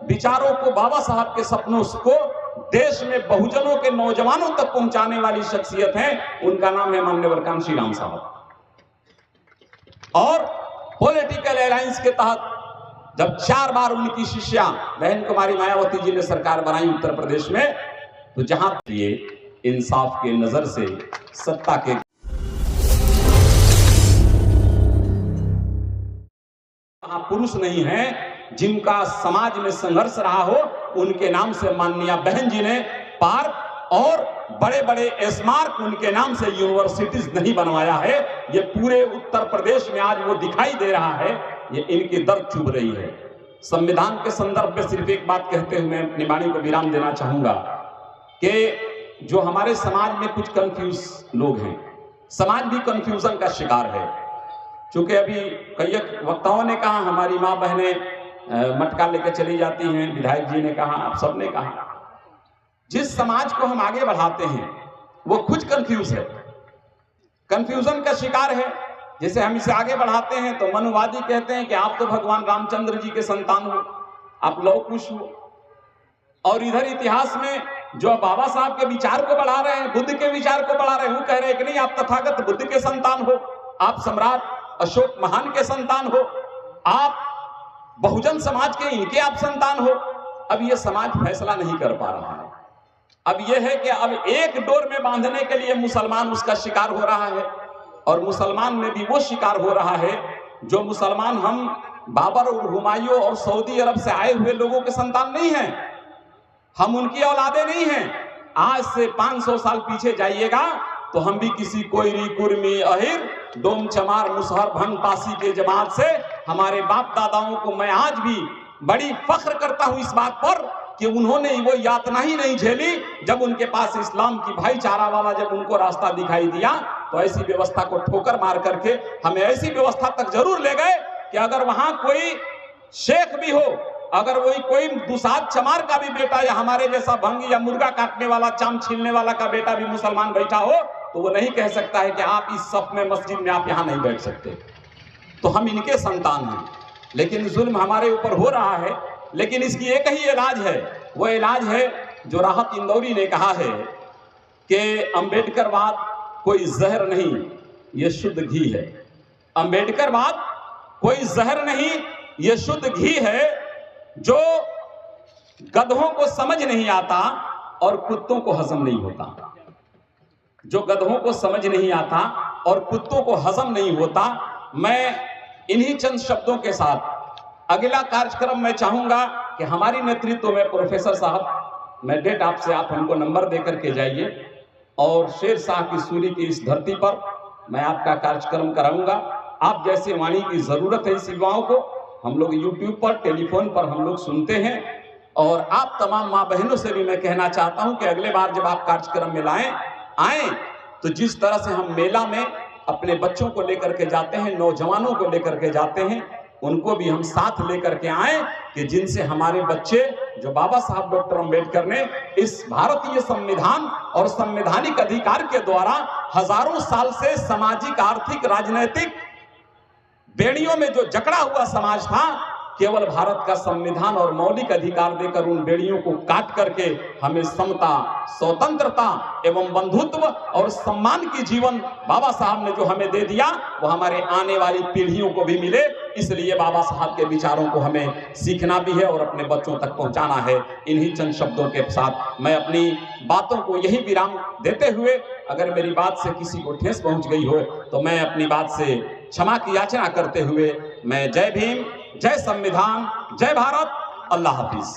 विचारों को, बाबा साहब के सपनों को देश में बहुजनों के नौजवानों तक पहुंचाने वाली शख्सियत है। उनका नाम है माननीय कांशी राम साहब। और पॉलिटिकल अलायंस के तहत जब 4 बार उनकी शिष्या बहन कुमारी मायावती जी ने सरकार बनाई उत्तर प्रदेश में, तो जहां ये इंसाफ के नजर से सत्ता के पुरुष नहीं हैं जिनका समाज में संघर्ष रहा हो, उनके नाम से माननीय बहन जी ने पार्क और बड़े बड़े स्मारक उनके नाम से यूनिवर्सिटीज नहीं बनवाया है। ये पूरे उत्तर प्रदेश में आज वो दिखाई दे रहा है, ये इनकी दर्द चुभ रही है। संविधान के संदर्भ में सिर्फ एक बात कहते हुए मैं अपनी वाणी को विराम देना चाहूंगा कि जो हमारे समाज में कुछ कंफ्यूज लोग हैं, समाज भी कंफ्यूजन का शिकार है। चूंकि अभी कई वक्ताओं ने कहा, हमारी माँ बहनें मटका लेकर चली जाती हैं, विधायक जी ने कहा, आप सबने कहा, जिस समाज को हम आगे बढ़ाते हैं वो खुद कंफ्यूज है, कंफ्यूजन का शिकार है। जैसे हम इसे आगे बढ़ाते हैं तो मनुवादी कहते हैं कि आप तो भगवान रामचंद्र जी के संतान हो, आप लौह कुश हो, और इधर इतिहास में जो बाबा साहब के विचार को बढ़ा रहे हैं, बुद्ध के विचार को बढ़ा रहे हैं, वो कह रहे हैं कि नहीं, आप तथागत बुद्ध के संतान हो, आप सम्राट अशोक महान के संतान हो, आप बहुजन समाज के इनके आप संतान हो। अब ये समाज फैसला नहीं कर पा रहा है। अब यह है कि अब एक डोर में बांधने के लिए मुसलमान उसका शिकार हो रहा है, और मुसलमान में भी वो शिकार हो रहा है जो मुसलमान हम बाबर और हुमायूं और सऊदी अरब से आए हुए लोगों के संतान नहीं हैं, हम उनकी औलादे नहीं हैं। आज से 500 साल पीछे जाइएगा तो हम भी किसी कोयरी, कुर्मी, अहिर, डोम, चमार, मुसहर, भंग, पासी के जमात से हमारे बाप दादाओं को मैं आज भी बड़ी फख्र करता हूं इस बात पर कि उन्होंने वो यातना ही नहीं झेली जब उनके पास इस्लाम की भाईचारा वाला जब उनको रास्ता दिखाई दिया, तो ऐसी व्यवस्था को ठोकर मार करके हमें ऐसी व्यवस्था तक जरूर ले गए कि अगर वहां कोई शेख भी हो, अगर वही कोई दुसाद चमार का भी बेटा या हमारे जैसा भंग या मुर्गा काटने वाला, चाम छीलने वाला का बेटा भी मुसलमान बैठा हो, तो वो नहीं कह सकता है कि आप इस सफ में मस्जिद में आप यहां नहीं बैठ सकते। तो हम इनके संतान हैं, लेकिन जुल्म हमारे ऊपर हो रहा है। लेकिन इसकी एक ही इलाज है, वो इलाज है जो राहत इंदौरी ने कहा है कि अंबेडकरवाद कोई जहर नहीं, ये शुद्ध घी है। अंबेडकरवाद कोई जहर नहीं, ये शुद्ध घी है जो गधों को समझ नहीं आता और कुत्तों को हजम नहीं होता। जो गधों को समझ नहीं आता और कुत्तों को हजम नहीं होता। मैं इन्हीं चंद शब्दों के साथ अगला कार्यक्रम में चाहूंगा कि हमारी नेतृत्व में प्रोफेसर साहब, मैं डेट आपसे, आप हमको नंबर दे करके जाइए, और शेर शाह की सूरी की इस धरती पर मैं आपका कार्यक्रम कराऊंगा। आप जैसे वाणी की जरूरत है इस युवाओं को, हम लोग यूट्यूब पर, टेलीफोन पर हम लोग सुनते हैं। और आप तमाम माँ बहनों से भी मैं कहना चाहता हूं कि अगले बार जब आप कार्यक्रम में आए तो जिस तरह से हम मेला में अपने बच्चों को लेकर के जाते हैं, नौजवानों को लेकर के जाते हैं, उनको भी हम साथ लेकर के आए कि जिनसे हमारे बच्चे, जो बाबा साहब डॉक्टर अंबेडकर ने इस भारतीय संविधान और संवैधानिक अधिकार के द्वारा हजारों साल से सामाजिक, आर्थिक, राजनीतिक बेड़ियों में जो जकड़ा हुआ समाज था, केवल भारत का संविधान और मौलिक अधिकार देकर उन बेड़ियों को काट करके हमें समता, स्वतंत्रता एवं बंधुत्व और सम्मान की जीवन बाबा साहब ने जो हमें दे दिया, वो हमारे आने वाली पीढ़ियों को भी मिले। इसलिए बाबा साहब के विचारों को हमें सीखना भी है और अपने बच्चों तक पहुंचाना है। इन्हीं चंद शब्दों के साथ मैं अपनी बातों को यही विराम देते हुए, अगर मेरी बात से किसी को ठेस पहुंच गई हो तो मैं अपनी बात से क्षमा की याचना करते हुए मैं जय भीम, जय संविधान, जय भारत, अल्लाह हाफिज।